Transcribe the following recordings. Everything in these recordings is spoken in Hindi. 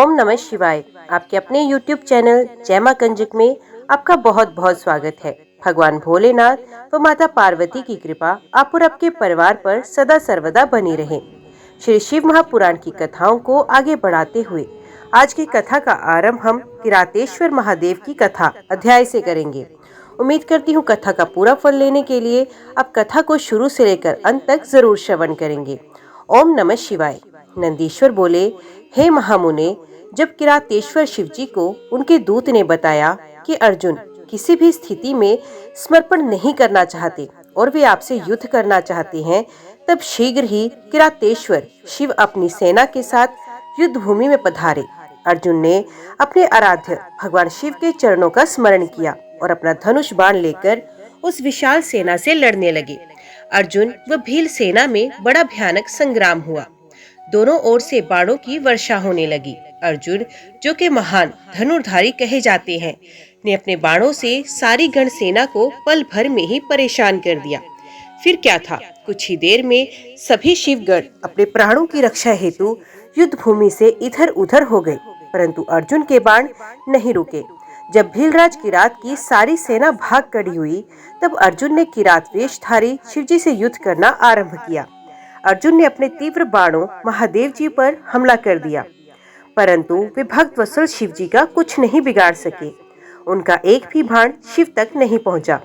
ओम नमः शिवाय। आपके अपने YouTube चैनल जय मां कंजक में आपका बहुत बहुत स्वागत है। भगवान भोलेनाथ व माता पार्वती की कृपा आप और आपके परिवार पर सदा सर्वदा बनी रहे। श्री शिव महापुराण की कथाओं को आगे बढ़ाते हुए आज की कथा का आरंभ हम किरातेश्वर महादेव की कथा अध्याय से करेंगे। उम्मीद करती हूँ कथा का पूरा फल लेने के लिए आप कथा को शुरू से लेकर अंत तक जरूर श्रवण करेंगे। ओम नमः शिवाय। नंदीश्वर बोले, हे महामुने, जब किरातेश्वर शिवजी को उनके दूत ने बताया कि अर्जुन किसी भी स्थिति में समर्पण नहीं करना चाहते और वे आपसे युद्ध करना चाहते हैं, तब शीघ्र ही किरातेश्वर शिव अपनी सेना के साथ युद्ध भूमि में पधारे। अर्जुन ने अपने आराध्य भगवान शिव के चरणों का स्मरण किया और अपना धनुष बाण लेकर उस विशाल सेना से लड़ने लगे। अर्जुन व भील सेना में बड़ा भयानक संग्राम हुआ। दोनों ओर से बाणों की वर्षा होने लगी। अर्जुन, जो कि महान धनुर्धारी कहे जाते हैं, ने अपने बाणों से सारी गण सेना को पल भर में ही परेशान कर दिया। फिर क्या था, कुछ ही देर में सभी शिवगण अपने प्राणों की रक्षा हेतु युद्ध भूमि से इधर उधर हो गए, परंतु अर्जुन के बाण नहीं रुके। जब भीलराज किरात की सारी सेना भाग खड़ी हुई, तब अर्जुन ने किरात वेशधारी शिवजी से युद्ध करना आरंभ किया। अर्जुन ने अपने तीव्र बाणों महादेव जी पर हमला कर दिया, परंतु वे भक्त वत्सल शिव जी का कुछ नहीं बिगाड़ सके। उनका एक भी बाण शिव तक नहीं पहुंचा।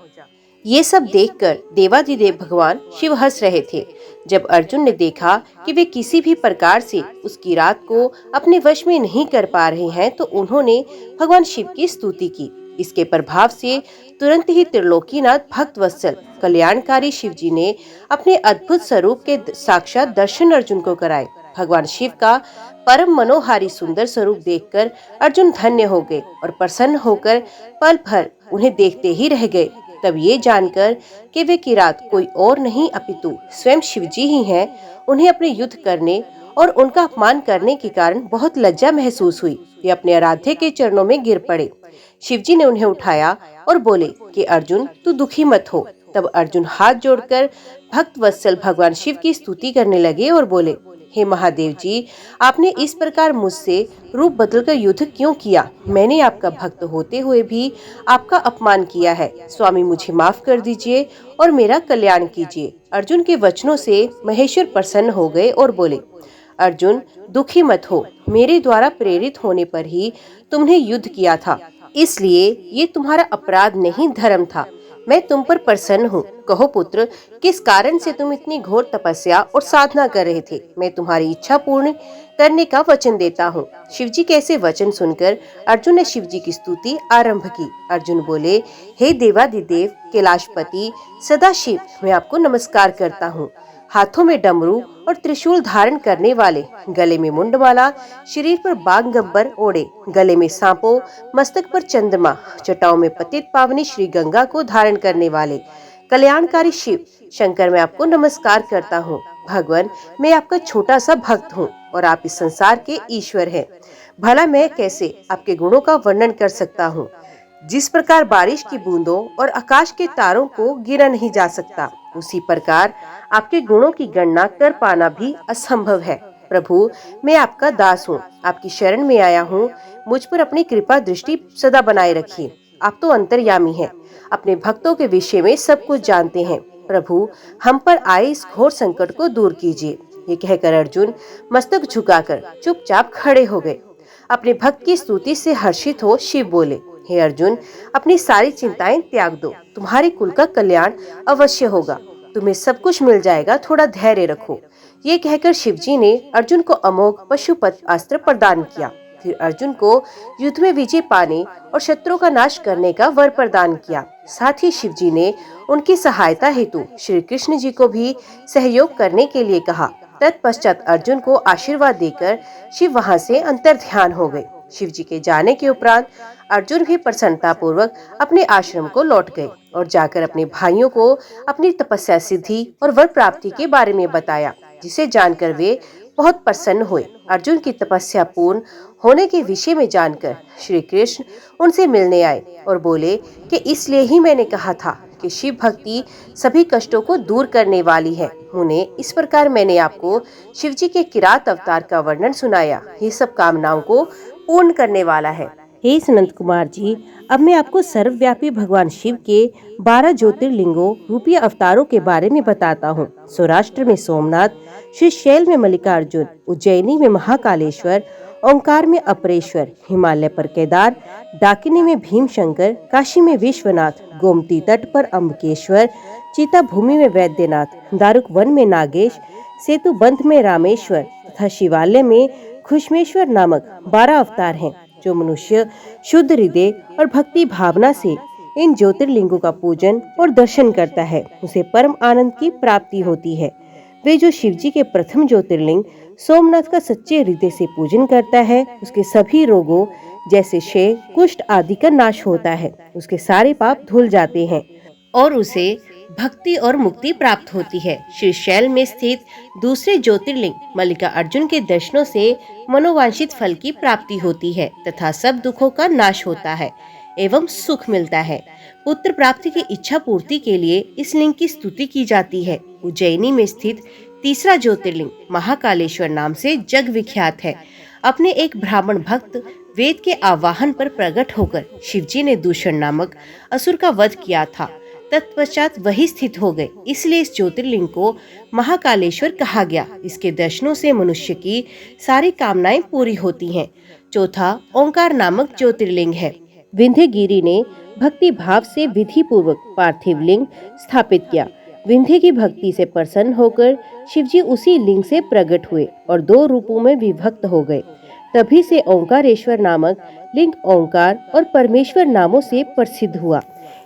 ये सब देखकर देवाधिदेव भगवान शिव हंस रहे थे। जब अर्जुन ने देखा कि वे किसी भी प्रकार से उस किरात को अपने वश में नहीं कर पा रहे हैं, तो उन्होंने भगवान शिव की स्तुति की। इसके प्रभाव से तुरंत ही त्रिलोकीनाथ भक्त वत्सल कल्याणकारी शिव जी ने अपने अद्भुत स्वरूप के साक्षात दर्शन अर्जुन को कराए। भगवान शिव का परम मनोहारी सुंदर स्वरूप देखकर अर्जुन धन्य हो गए और प्रसन्न होकर पल भर उन्हें देखते ही रह गए। तब ये जानकर कि वे किरात कोई और नहीं अपितु स्वयं शिवजी ही हैं, उन्हें अपने युद्ध करने और उनका अपमान करने के कारण बहुत लज्जा महसूस हुई। वे अपने आराध्य के चरणों में गिर पड़े। शिवजी ने उन्हें उठाया और बोले कि अर्जुन, तू दुखी मत हो। तब अर्जुन हाथ जोड़कर भक्त वत्सल भगवान शिव की स्तुति करने लगे और बोले, हे महादेव जी, आपने इस प्रकार मुझसे रूप बदलकर युद्ध क्यों किया? मैंने आपका भक्त होते हुए भी आपका अपमान किया है। स्वामी, मुझे माफ कर दीजिए और मेरा कल्याण कीजिए। अर्जुन के वचनों से महेश्वर प्रसन्न हो गए और बोले, अर्जुन, दुखी मत हो। मेरे द्वारा प्रेरित होने पर ही तुमने युद्ध किया था, इसलिए ये तुम्हारा अपराध नहीं, धर्म था। मैं तुम पर प्रसन्न हूँ। कहो पुत्र, किस कारण से तुम इतनी घोर तपस्या और साधना कर रहे थे? मैं तुम्हारी इच्छा पूर्ण करने का वचन देता हूँ। शिवजी के ऐसे वचन सुनकर अर्जुन ने शिवजी की स्तुति आरंभ की। अर्जुन बोले, हे देवाधिदेव कैलाशपति सदाशिव, मैं आपको नमस्कार करता हूँ। हाथों में डमरू और त्रिशूल धारण करने वाले, गले में मुंडमाला, शरीर पर बाघ गब्बर ओढ़े, गले में सांपों, मस्तक पर चंद्रमा, जटाओं में पतित पावनी श्री गंगा को धारण करने वाले कल्याणकारी शिव शंकर, मैं आपको नमस्कार करता हूँ। भगवान, मैं आपका छोटा सा भक्त हूँ और आप इस संसार के ईश्वर हैं। भला मैं कैसे आपके गुणों का वर्णन कर सकता हूँ? जिस प्रकार बारिश की बूंदों और आकाश के तारों को गिना नहीं जा सकता, उसी प्रकार आपके गुणों की गणना कर पाना भी असंभव है। प्रभु, मैं आपका दास हूँ, आपकी शरण में आया हूँ। मुझ पर अपनी कृपा दृष्टि सदा बनाए रखिए। आप तो अंतर्यामी हैं, अपने भक्तों के विषय में सब कुछ जानते हैं। प्रभु, हम पर आए इस घोर संकट को दूर कीजिए। ये कहकर अर्जुन मस्तक झुकाकर चुपचाप खड़े हो गए। अपने भक्त की स्तुति से हर्षित हो शिव बोले, हे अर्जुन, अपनी सारी चिंताएं त्याग दो। तुम्हारे कुल का कल्याण अवश्य होगा। तुम्हें सब कुछ मिल जाएगा, थोड़ा धैर्य रखो। ये कहकर शिवजी ने अर्जुन को अमोघ पशुपत अस्त्र प्रदान किया। फिर अर्जुन को युद्ध में विजय पाने और शत्रुओं का नाश करने का वर प्रदान किया। साथ ही शिवजी ने उनकी सहायता हेतु श्री कृष्ण जी को भी सहयोग करने के लिए कहा। तत्पश्चात अर्जुन को आशीर्वाद देकर शिव वहां से अंतर्ध्यान हो गए। शिव जी के जाने के उपरांत अर्जुन भी प्रसन्नता पूर्वक अपने आश्रम को लौट गए और जाकर अपने भाइयों को अपनी तपस्या सिद्धि और वर प्राप्ति के बारे में बताया, जिसे जानकर वे बहुत प्रसन्न हुए। अर्जुन की तपस्या पूर्ण होने के विषय में जानकर श्री कृष्ण उनसे मिलने आए और बोले कि इसलिए ही मैंने कहा था कि शिव भक्ति सभी कष्टों को दूर करने वाली है। मुने, इस प्रकार मैंने आपको शिव जी के किरात अवतार का वर्णन सुनाया। ये सब कामनाओं को पूर्ण करने वाला है। हे सनंत कुमार जी, अब मैं आपको सर्वव्यापी भगवान शिव के 12 ज्योतिर्लिंगों रूपी अवतारों के बारे में बताता हूँ। सौराष्ट्र में सोमनाथ, श्रीशैल में मल्लिकार्जुन, उज्जैनी में महाकालेश्वर, ओंकार में अपरेश्वर, हिमालय पर केदार, डाकिनी में भीमशंकर, काशी में विश्वनाथ, गोमती तट पर अम्बकेश्वर, चीता भूमि में वैद्यनाथ, दारुक वन में नागेश, सेतु बंध में रामेश्वर तथा शिवालय में खुशमेश्वर नामक 12 अवतार हैं। जो मनुष्य शुद्ध हृदय और भक्ति भावना से इन ज्योतिर्लिंगों का पूजन और दर्शन करता है, उसे परम आनंद की प्राप्ति होती है। वे जो शिव जी के प्रथम ज्योतिर्लिंग सोमनाथ का सच्चे हृदय से पूजन करता है, उसके सभी रोगों जैसे क्षय, कुष्ठ आदि का नाश होता है। उसके सारे पाप धुल जाते हैं और उसे भक्ति और मुक्ति प्राप्त होती है। श्रीशैल में स्थित दूसरे ज्योतिर्लिंग मल्लिकार्जुन के दर्शनों से मनोवांछित फल की प्राप्ति होती है तथा सब दुखों का नाश होता है एवं सुख मिलता है। पुत्र प्राप्ति की इच्छा पूर्ति के लिए इस लिंग की स्तुति की जाती है। उज्जैनी में स्थित तीसरा ज्योतिर्लिंग महाकालेश्वर नाम से जग विख्यात है। अपने एक ब्राह्मण भक्त वेद के आवाहन पर प्रकट होकर शिवजी ने दूषण नामक असुर का वध किया था। तत्पश्चात वही स्थित हो गए, इसलिए इस ज्योतिर्लिंग को महाकालेश्वर कहा गया। इसके दर्शनों से मनुष्य की सारी कामनाएं पूरी होती हैं। चौथा ओंकार नामक ज्योतिर्लिंग है। विंध्यगिरि ने भक्ति भाव से विधि पूर्वक पार्थिव लिंग स्थापित किया। विंध्य की भक्ति से प्रसन्न होकर शिवजी उसी लिंग से प्रकट हुए और 2 रूपों में विभक्त हो गए। तभी से ओंकारेश्वर नामक लिंग ओंकार और परमेश्वर नामों से प्रसिद्ध हुआ।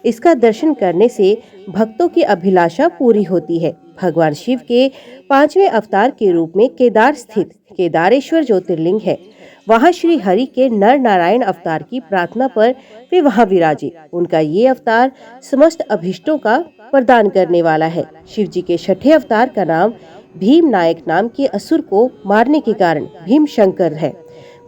इसका दर्शन करने से भक्तों की अभिलाषा पूरी होती है। भगवान शिव के 5वें अवतार के रूप में केदार स्थित केदारेश्वर ज्योतिर्लिंग है। वहाँ श्री हरि के नर नारायण अवतार की प्रार्थना पर वे वहाँ विराजे। उनका ये अवतार समस्त अभिष्टों का प्रदान करने वाला है। शिव जी के 6ठे अवतार का नाम भीम नायक नाम के असुर को मारने के कारण भीमशंकर है।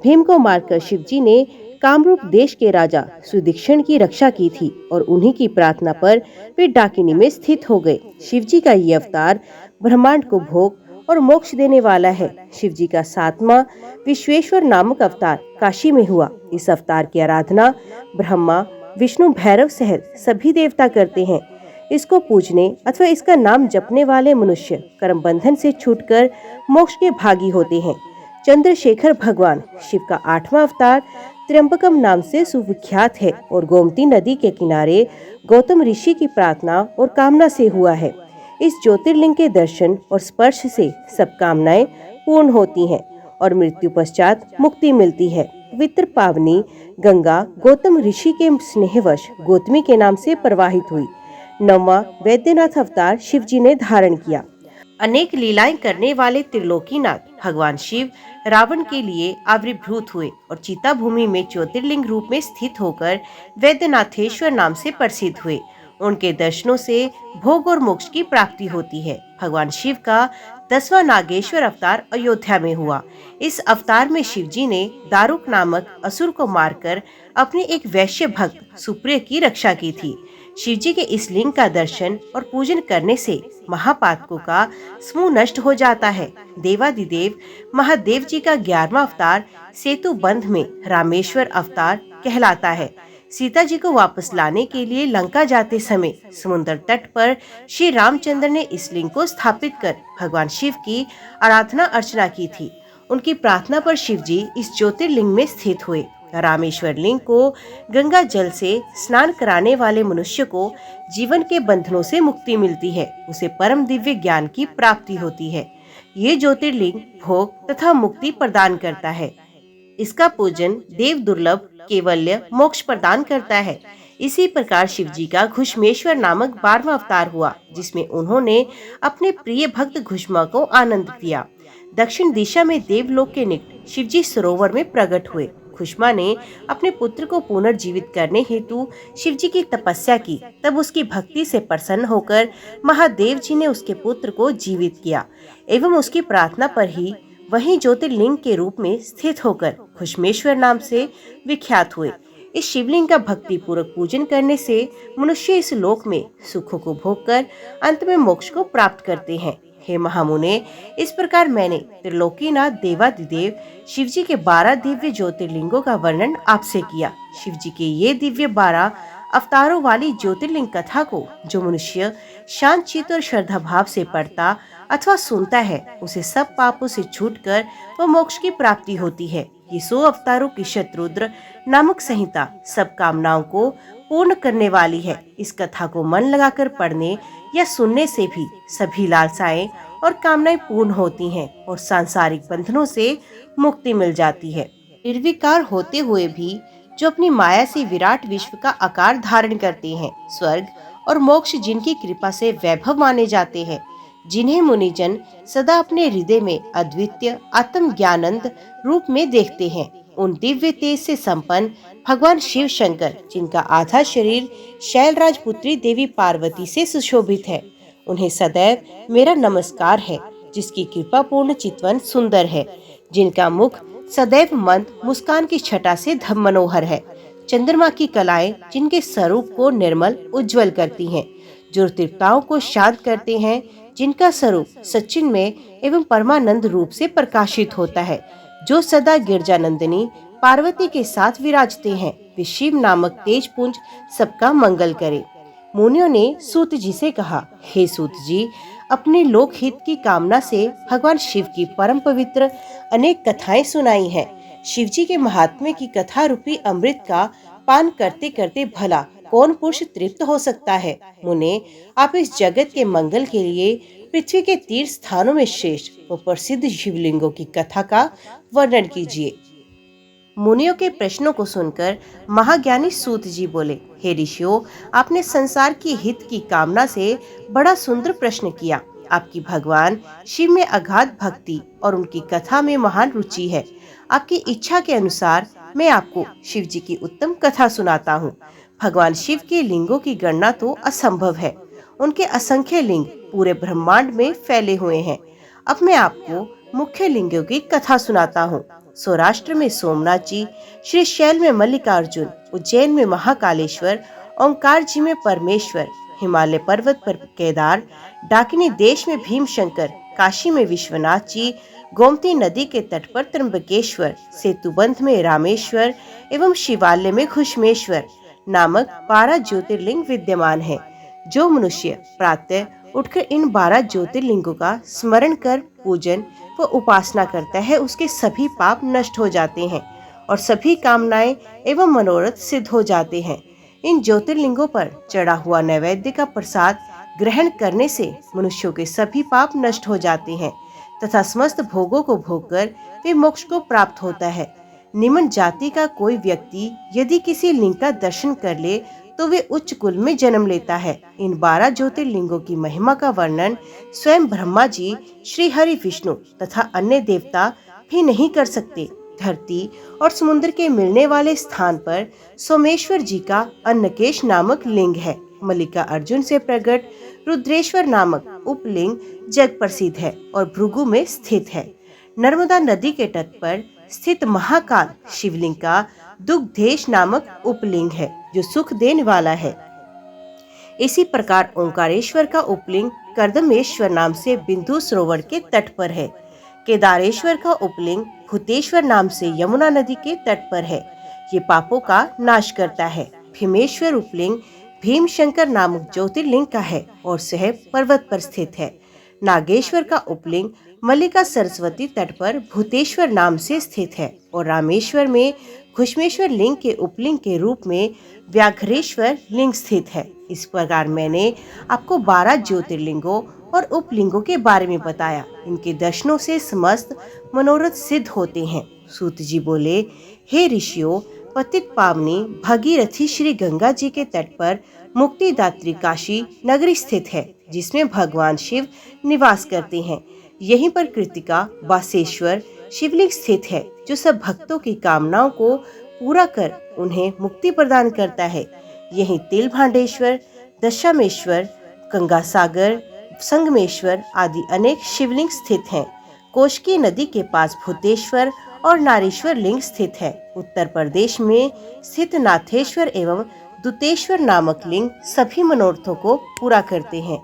भीम को मारकर शिव जी ने कामरूप देश के राजा सुदीक्षण की रक्षा की थी और उन्हीं की प्रार्थना पर वे डाकिनी में स्थित हो गए। शिव जी का ये अवतार ब्रह्मांड को भोग और मोक्ष देने वाला है। शिव जी का 7वां विश्वेश्वर नामक अवतार काशी में हुआ। इस अवतार की आराधना ब्रह्मा, विष्णु, भैरव सहित सभी देवता करते हैं। इसको पूजने अथवा इसका नाम जपने वाले मनुष्य कर्म बंधन से छूटकर मोक्ष के भागी होते हैं। चंद्रशेखर भगवान शिव का 8वां अवतार त्र्यंबकम नाम से सुविख्यात है और गोमती नदी के किनारे गौतम ऋषि की प्रार्थना और कामना से हुआ है। इस ज्योतिर्लिंग के दर्शन और स्पर्श से सब कामनाएं पूर्ण होती हैं और मृत्यु पश्चात मुक्ति मिलती है। पवित्र पावनी गंगा गौतम ऋषि के स्नेहवश गौतमी के नाम से प्रवाहित हुई। 9वां वैद्यनाथ अवतार शिव जी ने धारण किया। अनेक लीलाएं करने वाले त्रिलोकीनाथ भगवान शिव रावण के लिए आविर्भूत हुए और चीता भूमि में ज्योतिर्लिंग रूप में स्थित होकर वैद्यनाथेश्वर नाम से प्रसिद्ध हुए। उनके दर्शनों से भोग और मोक्ष की प्राप्ति होती है। भगवान शिव का 10वां नागेश्वर अवतार अयोध्या में हुआ। इस अवतार में शिव जी ने दारुक नामक असुर को मारकर अपने एक वैश्य भक्त सुप्रिय की रक्षा की थी। शिव जी के इस लिंग का दर्शन और पूजन करने से महापातकों का समूह नष्ट हो जाता है। देवादिदेव महादेव जी का 11वां अवतार सेतु बंध में रामेश्वर अवतार कहलाता है। सीता जी को वापस लाने के लिए लंका जाते समय समुद्र तट पर श्री रामचंद्र ने इस लिंग को स्थापित कर भगवान शिव की आराधना अर्चना की थी। उनकी प्रार्थना पर शिव जी इस ज्योतिर्लिंग में स्थित हुए। रामेश्वर लिंग को गंगा जल से स्नान कराने वाले मनुष्य को जीवन के बंधनों से मुक्ति मिलती है, उसे परम दिव्य ज्ञान की प्राप्ति होती है। ये ज्योतिर्लिंग भोग तथा मुक्ति प्रदान करता है। इसका पूजन देव दुर्लभ केवल्य मोक्ष प्रदान करता है। इसी प्रकार शिव जी का घुष्मेश्वर नामक 12वां अवतार हुआ, जिसमें उन्होंने अपने प्रिय भक्त घुष्मा को आनंद दिया। दक्षिण दिशा में देवलोक के निकट शिव जी सरोवर में प्रकट हुए। खुष्मा ने अपने पुत्र को पुनर्जीवित करने हेतु शिव जी की तपस्या की। तब उसकी भक्ति से प्रसन्न होकर महादेव जी ने उसके पुत्र को जीवित किया एवं उसकी प्रार्थना पर ही वही ज्योतिर्लिंग के रूप में स्थित होकर खुष्मेश्वर नाम से विख्यात हुए। इस शिवलिंग का भक्ति पूर्वक पूजन करने से मनुष्य इस लोक में सुखों को भोगकर अंत में मोक्ष को प्राप्त करते हैं। हे महामुने, इस प्रकार मैंने त्रिलोकीनाथ देवाधिदेव शिव जी के 12 दिव्य ज्योतिर्लिंगों का वर्णन आपसे किया। शिव जी के ये दिव्य 12 अवतारों वाली ज्योतिर्लिंग कथा को जो मनुष्य शांत चित्त और श्रद्धा भाव से पढ़ता अथवा सुनता है, उसे सब पापों से छूटकर वह मोक्ष की प्राप्ति होती है। ये 100 अवतारों की शतरुद्र नामक संहिता सब कामनाओं को पूर्ण करने वाली है। इस कथा को मन लगाकर पढ़ने या सुनने से भी सभी लालसाएं और कामनाएं पूर्ण होती हैं और सांसारिक बंधनों से मुक्ति मिल जाती है। निर्विकार होते हुए भी जो अपनी माया से विराट विश्व का आकार धारण करते हैं, स्वर्ग और मोक्ष जिनकी कृपा से वैभव माने जाते हैं, जिन्हें मुनिजन सदा अपने हृदय में अद्वितीय आत्म ज्ञानंद रूप में देखते हैं, उन दिव्य तेज से संपन्न भगवान शिव शंकर, जिनका आधा शरीर शैलराज पुत्री देवी पार्वती से सुशोभित है, उन्हें सदैव मेरा नमस्कार है। जिसकी कृपा पूर्ण चितवन सुंदर है, जिनका मुख सदैव मंद मुस्कान की छटा से धम मनोहर है, चंद्रमा की कलाएं जिनके स्वरूप को निर्मल उज्जवल करती हैं, जो तृप्ताओं को शांत करते हैं, जिनका स्वरूप सचिन में एवं परमानंद रूप से प्रकाशित होता है, जो सदा गिरजानंदिनी पार्वती के साथ विराजते हैं, वे शिव नामक तेज पुंज सबका मंगल करे। मुनियों ने सूत जी से कहा, हे सूत जी, अपने लोक हित की कामना से भगवान शिव की परम पवित्र अनेक कथाएं सुनाई हैं। शिव जी के महात्म्य की कथा रूपी अमृत का पान करते करते भला कौन पुरुष तृप्त हो सकता है। मुने, आप इस जगत के मंगल के लिए पृथ्वी के तीर्थ स्थानों में श्रेष्ठ व प्रसिद्ध शिवलिंगों की कथा का वर्णन कीजिए। मुनियों के प्रश्नों को सुनकर महाज्ञानी सूत जी बोले, हे ऋषियों, आपने संसार के हित की कामना से बड़ा सुंदर प्रश्न किया। आपकी भगवान शिव में अगाध भक्ति और उनकी कथा में महान रुचि है। आपकी इच्छा के अनुसार मैं आपको शिव जी की उत्तम कथा सुनाता हूँ। भगवान शिव के लिंगों की गणना तो असंभव है। उनके असंख्य लिंग पूरे ब्रह्मांड में फैले हुए हैं। अब मैं आपको मुख्य लिंगों की कथा सुनाता हूँ। सौराष्ट्र में सोमनाथ जी, श्री शैल में मल्लिकार्जुन, उज्जैन में महाकालेश्वर, ओंकार जी में परमेश्वर, हिमालय पर्वत पर केदार, डाकिनी देश में भीमशंकर, काशी में विश्वनाथ जी, गोमती नदी के तट पर त्र्यंबकेश्वर, सेतुबंध में रामेश्वर एवं शिवालय में घुश्मेश्वर नामक 12 ज्योतिर्लिंग विद्यमान है। जो मनुष्य प्रातः उठकर इन 12 ज्योतिर्लिंगों का स्मरण कर पूजन व उपासना करता है, उसके सभी पाप नष्ट हो जाते हैं और सभी कामनाएं एवं मनोरथ सिद्ध हो जाते हैं। इन ज्योतिर्लिंगों पर चढ़ा हुआ नैवेद्य का प्रसाद ग्रहण करने से मनुष्यों के सभी पाप नष्ट हो जाते हैं तथा समस्त भोगों को भोगकर वे मोक्ष को प्राप्त होता है। निम्न जाति का कोई व्यक्ति यदि किसी लिंग का दर्शन कर ले तो वे उच्च कुल में जन्म लेता है। इन 12 ज्योतिर्लिंगों की महिमा का वर्णन स्वयं ब्रह्मा जी, श्री हरि विष्णु तथा अन्य देवता भी नहीं कर सकते। धरती और समुद्र के मिलने वाले स्थान पर सोमेश्वर जी का अन्नकेश नामक लिंग है। मल्लिका अर्जुन से प्रकट रुद्रेश्वर नामक उपलिंग जग प्रसिद्ध है और भृगु में स्थित है। नर्मदा नदी के तट पर स्थित महाकाल शिवलिंग का दुग्धेश नामक उपलिंग है, जो सुख देने वाला है। इसी प्रकार ओंकारेश्वर का उपलिंग कर्दमेश्वर नाम से बिंदु सरोवर के तट पर है। केदारेश्वर का उपलिंग भूतेश्वर नाम से यमुना नदी के तट पर है। ये पापों का नाश करता है। भीमेश्वर उपलिंग भीमशंकर नामक ज्योतिर्लिंग का है और सह पर्वत पर स्थित है। नागेश्वर का उपलिंग मल्लिका सरस्वती तट पर भूतेश्वर नाम से स्थित है और रामेश्वर में घुश्मेश्वर लिंग के उपलिंग के रूप में व्याघ्रेश्वर लिंग स्थित है। इस प्रकार मैंने आपको 12 ज्योतिर्लिंगों और उपलिंगों के बारे में बताया। इनके दर्शनों से समस्त मनोरथ सिद्ध होते हैं। सूत जी बोले, हे ऋषियों, पतित पावनी भगीरथी श्री गंगा जी के तट पर मुक्तिदात्री काशी नगरी स्थित है, जिसमें भगवान शिव निवास करते हैं। यहीं पर कृतिका बासेश्वर शिवलिंग स्थित है, जो सब भक्तों की कामनाओं को पूरा कर उन्हें मुक्ति प्रदान करता है। यहीं तिलभांडेश्वर, दशामेश्वर, गंगासागर, संगमेश्वर आदि अनेक शिवलिंग स्थित हैं। कोशकी नदी के पास भूतेश्वर और नारेश्वर लिंग स्थित है। उत्तर प्रदेश में स्थित नाथेश्वर एवं दुतेश्वर नामक लिंग सभी मनोरथों को पूरा करते हैं।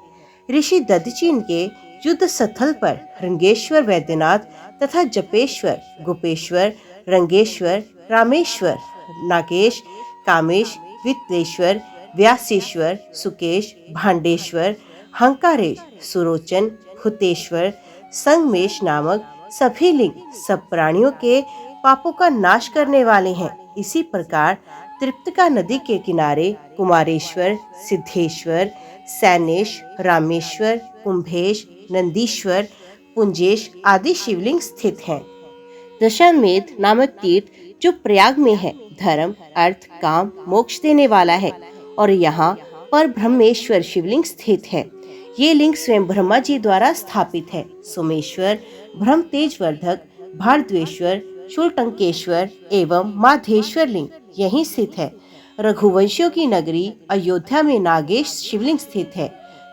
ऋषि दध्यचिन के युद्ध स्थल पर रंगेश्वर वैद्यनाथ तथा जपेश्वर, गोपेश्वर, रंगेश्वर, रामेश्वर, नागेश, कामेश, वित्तेश्वर, व्यासेश्वर, सुकेश, भांडेश्वर, हंकारेश, सुरोचन, भूतेश्वर, संगमेश नामक सभी लिंग सब प्राणियों के पापों का नाश करने वाले हैं। इसी प्रकार तृप्तिका नदी के किनारे कुमारेश्वर, सिद्धेश्वर, सैनेश, रामेश्वर, कुंभेश, नंदीश्वर, पुंजेश आदि शिवलिंग स्थित हैं। दशाश्वमेध नामक तीर्थ जो प्रयाग में है, धर्म, अर्थ, काम, मोक्ष देने वाला है और यहाँ पर ब्रह्मेश्वर शिवलिंग स्थित है। ये लिंग स्वयं ब्रह्मा जी द्वारा स्थापित है। सोमेश्वर, ब्रह्म तेजवर्धक, भारद्वेश्वर, शूलटंकेश्वर एवं माधेश्वर लिंग यहीं स्थित है। रघुवंशियों की नगरी अयोध्या में नागेश शिवलिंग स्थित है,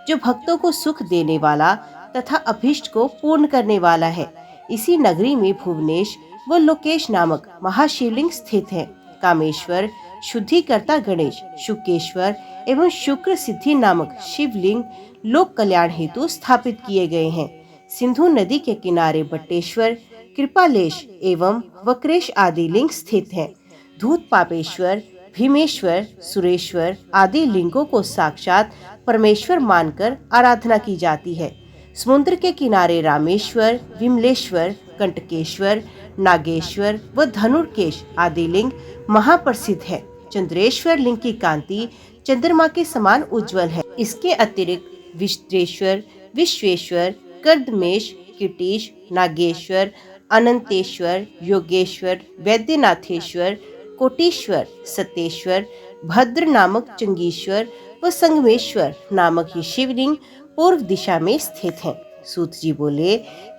जो भक्तों को सुख देने वाला तथा अभीष्ट को पूर्ण करने वाला है। इसी नगरी में भुवनेश व लोकेश नामक महाशिवलिंग स्थित है। कामेश्वर, शुद्धिकर्ता गणेश, शुकेश्वर एवं शुक्र सिद्धि नामक शिवलिंग लोक कल्याण हेतु स्थापित किए गए हैं। सिंधु नदी के किनारे बट्टेश्वर, कृपालेश एवं वक्रेश आदि लिंग स्थित हैं। धूत पापेश्वर, भीमेश्वर, सुरेश्वर आदि लिंगों को साक्षात परमेश्वर मानकर आराधना की जाती है। समुद्र के किनारे रामेश्वर, विमलेश्वर, कंटकेश्वर, नागेश्वर व धनुर्केश आदि लिंग महाप्रसिद्ध है। चंद्रेश्वर लिंग की कांति चंद्रमा के समान उज्जवल है। इसके अतिरिक्त विश्वेश्वर, विश्वेश्वर, कर्दमेश, कीटीश, नागेश्वर, अनंतेश्वर, योगेश्वर, वैद्यनाथेश्वर, कोटीश्वर, सतेश्वर, भद्र नामक चंगीश्वर व संगमेश्वर नामक ये शिवलिंग पूर्व दिशा में स्थित हैं। सूत जी बोले,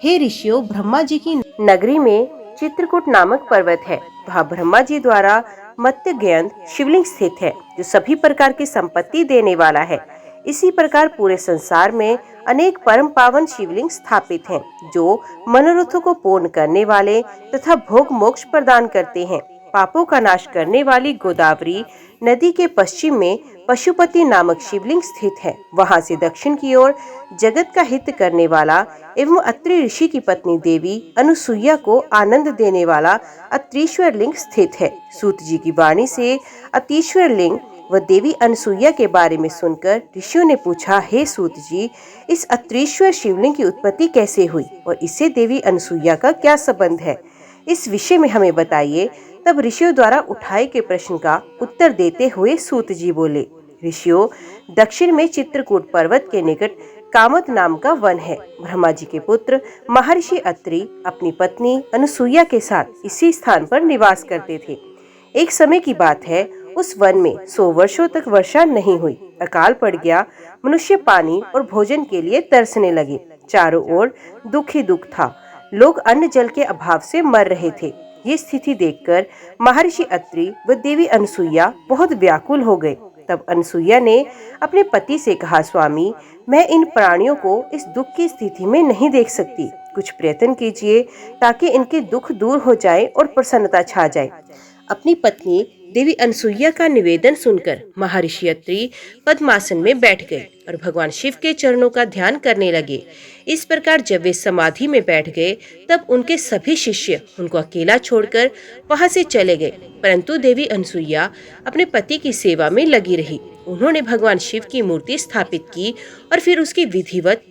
हे ऋषियों, ब्रह्मा जी की नगरी में चित्रकूट नामक पर्वत है। वहाँ ब्रह्मा जी द्वारा मत्स्य शिवलिंग स्थित है, जो सभी प्रकार की संपत्ति देने वाला है। इसी प्रकार पूरे संसार में अनेक परम पावन शिवलिंग स्थापित हैं, जो मनोरथों को पूर्ण करने वाले तथा भोग मोक्ष प्रदान करते हैं। पापों का नाश करने वाली गोदावरी नदी के पश्चिम में पशुपति नामक शिवलिंग स्थित है। वहां से दक्षिण की ओर जगत का हित करने वाला एवं अत्रि ऋषि की पत्नी देवी अनुसुईया को आनंद देने वाला अत्रीश्वर लिंग स्थित है। सूत जी की वाणी से अतीश्वर लिंग व देवी अनुसुईया के बारे में सुनकर ऋषियों ने पूछा, हे सूत जी, इस अत्रीश्वर शिवलिंग की उत्पत्ति कैसे हुई और इससे देवी अनुसुईया का क्या संबंध है? इस विषय में हमें बताइए। तब ऋषियों द्वारा उठाए के प्रश्न का उत्तर देते हुए सूत जी बोले, ऋषियों, दक्षिण में चित्रकूट पर्वत के निकट कामत नाम का वन है। ब्रह्मा जी के पुत्र महर्षि अत्रि अपनी पत्नी अनुसुईया के साथ इसी स्थान पर निवास करते थे। एक समय की बात है, उस वन में 100 वर्षों तक वर्षा नहीं हुई। अकाल पड़ गया। मनुष्य पानी और भोजन के लिए तरसने लगे। चारों ओर दुख ही दुख था। लोग अन्न जल के अभाव से मर रहे थे। ये स्थिति देखकर महर्षि अत्रि व देवी अनुसुईया बहुत व्याकुल हो गए। तब अनुसुईया ने अपने पति से कहा, स्वामी, मैं इन प्राणियों को इस दुख की स्थिति में नहीं देख सकती। कुछ प्रयत्न कीजिए ताकि इनके दुख दूर हो जाए और प्रसन्नता छा जाए। अपनी पत्नी देवी अनुसुईया का निवेदन सुनकर महर्षि अत्रि पद्मासन में बैठ गए और भगवान शिव के चरणों का ध्यान करने लगे। इस प्रकार जब वे समाधि में बैठ गए, तब उनके सभी शिष्य उनको अकेला छोड़कर वहां से चले गए। परंतु देवी अनुसुईया अपने पति की सेवा में लगी रही। उन्होंने भगवान शिव की मूर्ति स्थापित की और फिर उसकी विधिवत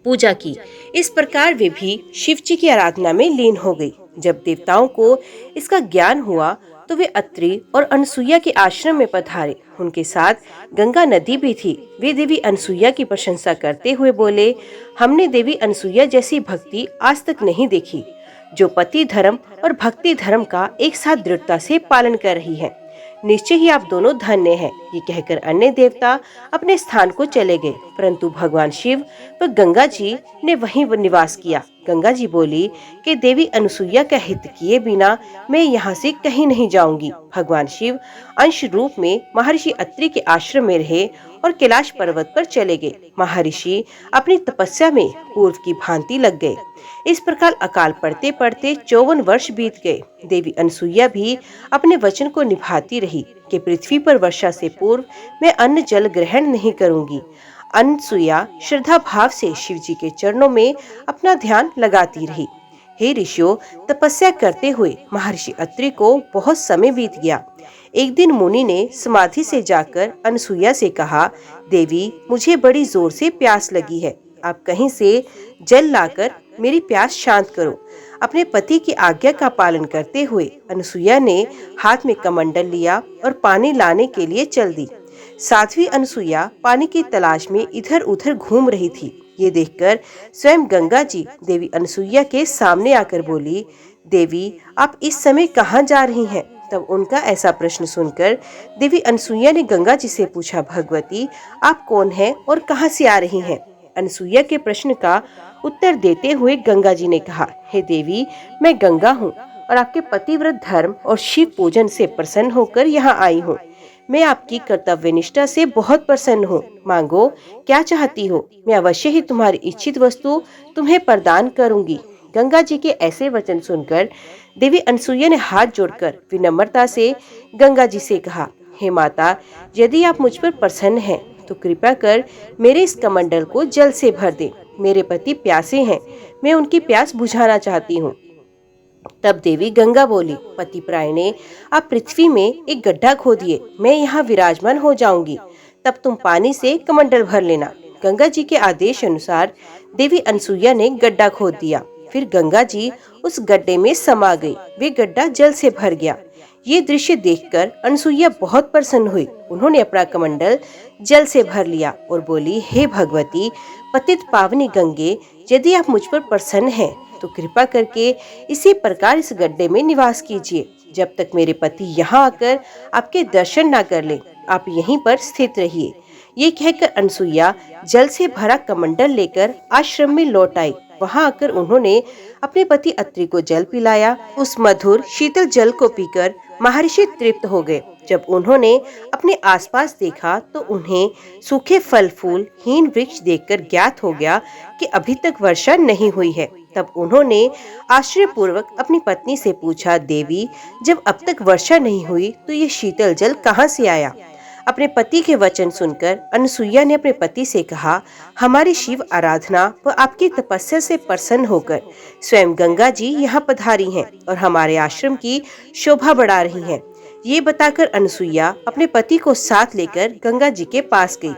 पूजा की। इस प्रकार वे भी शिव जी की आराधना में लीन हो गई। जब देवताओं को इसका ज्ञान हुआ तो वे अत्रि और अनुसुईया के आश्रम में पधारे। उनके साथ गंगा नदी भी थी। वे देवी अनुसुईया की प्रशंसा करते हुए बोले, हमने देवी अनुसुईया जैसी भक्ति आज तक नहीं देखी, जो पति धर्म और भक्ति धर्म का एक साथ दृढ़ता से पालन कर रही है। निश्चय ही आप दोनों धन्य हैं। ये कहकर अन्य देवता अपने स्थान को चले गए, परंतु भगवान शिव व गंगा जी ने वहीं निवास किया। गंगा जी बोली कि देवी अनुसुईया का हित किए बिना मैं यहाँ से कहीं नहीं जाऊंगी। भगवान शिव अंश रूप में महर्षि अत्रि के आश्रम में रहे और कैलाश पर्वत पर चले गए। महर्षि अपनी तपस्या में पूर्व की भांति लग गए। इस प्रकार अकाल पड़ते पड़ते 54 वर्ष बीत गए। देवी अनुसुईया भी अपने वचन को निभाती रही कि पृथ्वी पर वर्षा से पूर्व मैं अन्न जल ग्रहण नहीं करूंगी। अनुसुईया श्रद्धा भाव से शिव जी के चरणों में अपना ध्यान लगाती रही। हे ऋषियों, तपस्या करते हुए महर्षि अत्रि को बहुत समय बीत गया। एक दिन मुनि ने समाधि से जाकर अनुसुईया से कहा, देवी, मुझे बड़ी जोर से प्यास लगी है, आप कहीं से जल लाकर मेरी प्यास शांत करो। अपने पति की आज्ञा का पालन करते हुए अनुसुईया ने हाथ में कमंडल लिया और पानी लाने के लिए चल दी। साध्वी अनुसुईया पानी की तलाश में इधर उधर घूम रही थी। ये देखकर स्वयं गंगा जी देवी अनुसुईया के सामने आकर बोली, देवी, आप इस समय कहाँ जा रही हैं? तब उनका ऐसा प्रश्न सुनकर देवी अनुसुईया ने गंगा जी से पूछा, भगवती, आप कौन हैं और कहाँ से आ रही हैं? अनुसुईया के प्रश्न का उत्तर देते हुए गंगा जी ने कहा, हे देवी, मैं गंगा हूँ और आपके पतिव्रत धर्म और शिव पूजन से प्रसन्न होकर यहाँ आई हूँ। मैं आपकी कर्तव्य निष्ठा से बहुत प्रसन्न हूँ। मांगो, क्या चाहती हो? मैं अवश्य ही तुम्हारी इच्छित वस्तु तुम्हें प्रदान करूंगी। गंगा जी के ऐसे वचन सुनकर देवी अनुसुईया ने हाथ जोड़कर विनम्रता से गंगा जी से कहा, हे माता, यदि आप मुझ पर प्रसन्न हैं तो कृपा कर मेरे इस कमंडल को जल से भर दे। मेरे पति प्यासे हैं, मैं उनकी प्यास बुझाना चाहती हूँ। तब देवी गंगा बोली, पतिप्रायणे, आप पृथ्वी में एक गड्ढा खोदिए, मैं यहाँ विराजमान हो जाऊंगी, तब तुम पानी से कमंडल भर लेना। गंगा जी के आदेश अनुसार देवी अनुसुईया ने गड्ढा खोद दिया। फिर गंगा जी उस गड्ढे में समा गई। वे गड्ढा जल से भर गया। ये दृश्य देखकर अनुसुईया बहुत प्रसन्न हुई। उन्होंने अपना कमंडल जल से भर लिया और बोली, हे भगवती, पतित पावनी गंगे, यदि आप मुझ पर प्रसन्न हैं तो कृपा करके इसी प्रकार इस गड्ढे में निवास कीजिए। जब तक मेरे पति यहाँ आकर आपके दर्शन न कर ले, आप यहीं पर स्थित रहिए। ये कहकर अनुसुईया जल से भरा कमंडल लेकर आश्रम में लौट आई। वहां आकर उन्होंने अपने पति अत्रि को जल पिलाया। उस मधुर शीतल जल को पीकर महर्षि तृप्त हो गए। जब उन्होंने अपने आसपास देखा तो उन्हें सूखे फल फूल हीन वृक्ष देखकर ज्ञात हो गया कि अभी तक वर्षा नहीं हुई है। तब उन्होंने आश्चर्यपूर्वक अपनी पत्नी से पूछा, देवी, जब अब तक वर्षा नहीं हुई तो ये शीतल जल कहाँ से आया? अपने पति के वचन सुनकर अनुसुईया ने अपने पति से कहा, हमारी शिव आराधना व आपकी तपस्या से प्रसन्न होकर स्वयं गंगा जी यहाँ पधारी हैं और हमारे आश्रम की शोभा बढ़ा रही हैं। ये बताकर अनुसुईया अपने पति को साथ लेकर गंगा जी के पास गई।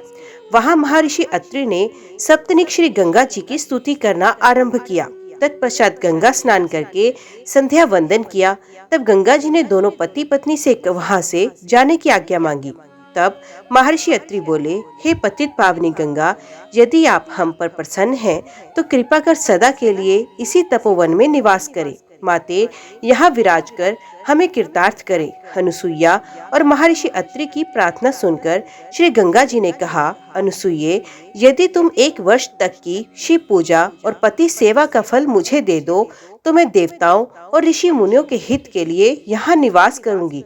वहाँ महर्षि अत्रि ने सप्तनिक श्री गंगा जी की स्तुति करना आरंभ किया। तत्पश्चात गंगा स्नान करके संध्या वंदन किया। तब गंगा जी ने दोनों पति पत्नी से वहाँ से जाने की आज्ञा मांगी। तब महर्षि अत्रि बोले, हे पतित पावनी गंगा, यदि आप हम पर प्रसन्न हैं तो कृपा कर सदा के लिए इसी तपोवन में निवास करें। माते, यहाँ विराज कर हमें कृतार्थ करे। अनुसुईया और महर्षि अत्रि की प्रार्थना सुनकर श्री गंगा जी ने कहा, अनुसुईये, यदि तुम 1 वर्ष तक की शिव पूजा और पति सेवा का फल मुझे दे दो तो मैं देवताओं और ऋषि मुनियों के हित के लिए यहाँ निवास करूंगी।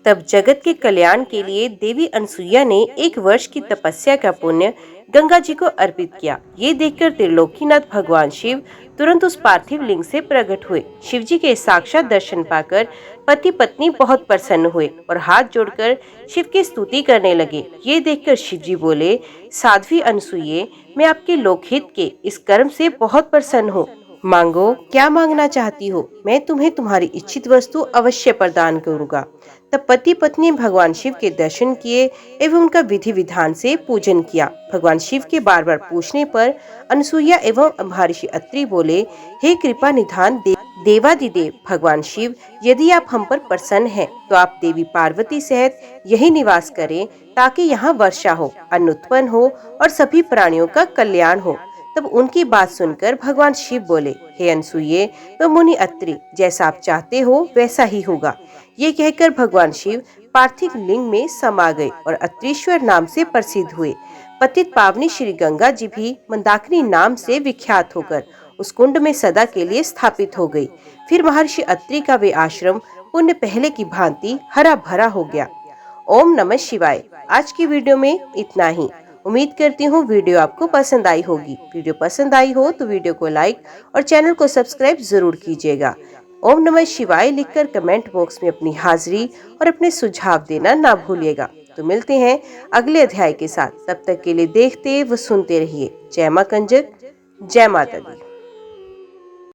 तब जगत के कल्याण के लिए देवी अनुसुईया ने 1 वर्ष की तपस्या का पुण्य गंगा जी को अर्पित किया। ये देखकर त्रिलोकीनाथ भगवान शिव तुरंत उस पार्थिव लिंग से प्रकट हुए। शिव जी के साक्षात दर्शन पाकर पति पत्नी बहुत प्रसन्न हुए और हाथ जोड़कर शिव की स्तुति करने लगे। ये देखकर शिव जी बोले, साध्वी अनुसुईये, मैं आपके लोकहित के इस कर्म से बहुत प्रसन्न हूँ। मांगो, क्या मांगना चाहती हो? मैं तुम्हें तुम्हारी इच्छित वस्तु अवश्य प्रदान करूँगा। तब पति पत्नी भगवान शिव के दर्शन किए एवं उनका विधि विधान से पूजन किया। भगवान शिव के बार बार पूछने पर अनुसुईया एवं महर्षि अत्रि बोले, हे कृपा निधान देवादिदेव भगवान शिव, यदि आप हम पर प्रसन्न हैं तो आप देवी पार्वती सहित यही निवास करें ताकि यहाँ वर्षा हो, अन्न उत्पन्न हो और सभी प्राणियों का कल्याण हो। तब उनकी बात सुनकर भगवान शिव बोले, हे अनुसुईये व मुनि अत्रि, जैसा आप चाहते हो वैसा ही होगा। ये कहकर भगवान शिव पार्थिव लिंग में समा गए और अत्रीश्वर नाम से प्रसिद्ध हुए। पतित पावनी श्री गंगा जी भी मंदाकिनी नाम से विख्यात होकर उस कुंड में सदा के लिए स्थापित हो गई। फिर महर्षि अत्रि का वे आश्रम पुण्य पहले की भांति हरा भरा हो गया। ओम नमः शिवाय। आज की वीडियो में इतना ही। उम्मीद करती हूँ वीडियो आपको पसंद आई होगी। वीडियो पसंद आई हो तो वीडियो को लाइक और चैनल को सब्सक्राइब जरूर कीजिएगा। ओम नमः शिवाय लिखकर कमेंट बॉक्स में अपनी हाजिरी और अपने सुझाव देना ना भूलिएगा। तो मिलते हैं अगले अध्याय के साथ। तब तक के लिए देखते व सुनते रहिए। जय मां कंजक, जय माता दी।